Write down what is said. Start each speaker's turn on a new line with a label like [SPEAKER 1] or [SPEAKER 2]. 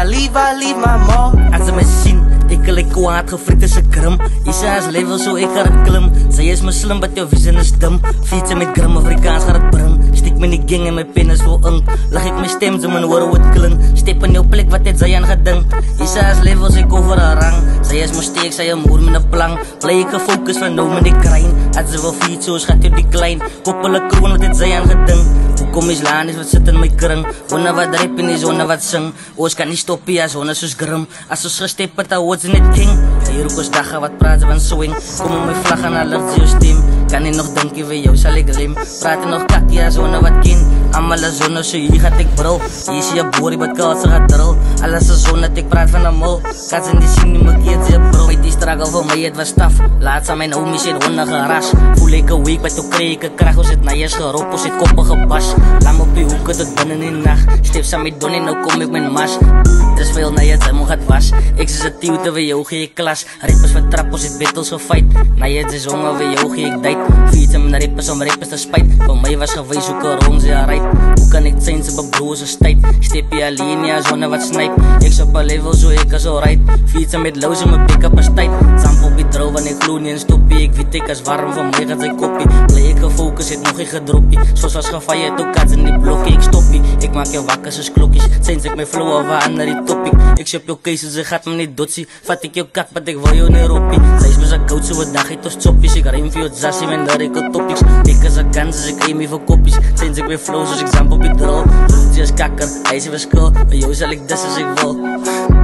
[SPEAKER 1] leave my mom. As ze my sien, ek lyk kwaad gefriet as ek grim. Isa is level so ek gaan klim. Sy is muslim but jou vision is dim. Fiets met grim Afrikaans gaan het bring. Stiek my die gang en my pen is vol ink. Lag ek my stem so my hoor hoe het klink. Step in jou plek wat het sy aan gedink. Isa is level sy cover haar rang. Sy is my steek, sy een moer met een plank. Bly ek gefocus van nou met die grind. As sy wil fiets soos gaat jou die klein. Koppel ek kroon wat het sy aan gedink. Hoekom is laan is wat sit in my kring. Honne wat rap en is honne wat sing. Oos kan nie stoppie as honne soos grim. As ons gestep het, houds in het king. Hier ook ons dagga wat praat van swing. Kom op my vlag en al licht jou stem. Kan nie nog dinkie vir jou sal ek lem. Praat nog kakkie as honne wat ken. Amal is honne so hier gaat ek brul. Hier is jy boerie wat kalse gaat drill. Alles is honne ek praat van een mul. Kats in die sien nie my kids jy brul. Met die struggle vir my het was staf. Laat aan my homies het honne geras. Voel ek een week wat jou kreeg ek kracht. Ons het naaiers gerop, ons het koppe gebas. Lam op die hoeke tot binnen die nacht. Steef saam met donnie, nou kom ek met mas. Dis veel naaiers, hy moet het was. Ek is een tieuwte vir jou gee ek klas. Rappers van trap, ons het battles gefight. Naaiers is honger vir jou gee ek date. Fiets met rappers om rappers te spijt. Voor my was gewys hoe karong sy right. Hoe kan ek zijn, sy bebroos is tyd. Step jy alleen, ja, zonne wat snipe. Ek is op een level, so ek is alright. Fiets met loos en my pick-up is tyd. Samp op die trouw, want ek gloe nie en stoppie. Ek weet ek is warm, van my gaat sy koppie. Bly ek gefocus, het nog nie gedroppie. Soos was gevaai, het ook kats in die blokkie. Ek stoppie, ek maak jou wakker soos klokkies. Zijn ek my flow of aan die topic. Ek shop jou cases, ek gaat my nie dotsie. Vat ek jou kat, wat ek wil jou nie roppie. Sy is mys a goud, so een dag het ons choppies. Ek ruim vir jou zassie, men daar ek al topics. Ek is a kans, as ek aim hier vir koppies. Zijn ek my flow, soos ek zamp op die drill. Roeltje is kakker, hy is die verskil. By jou sal ek dis as ek wil.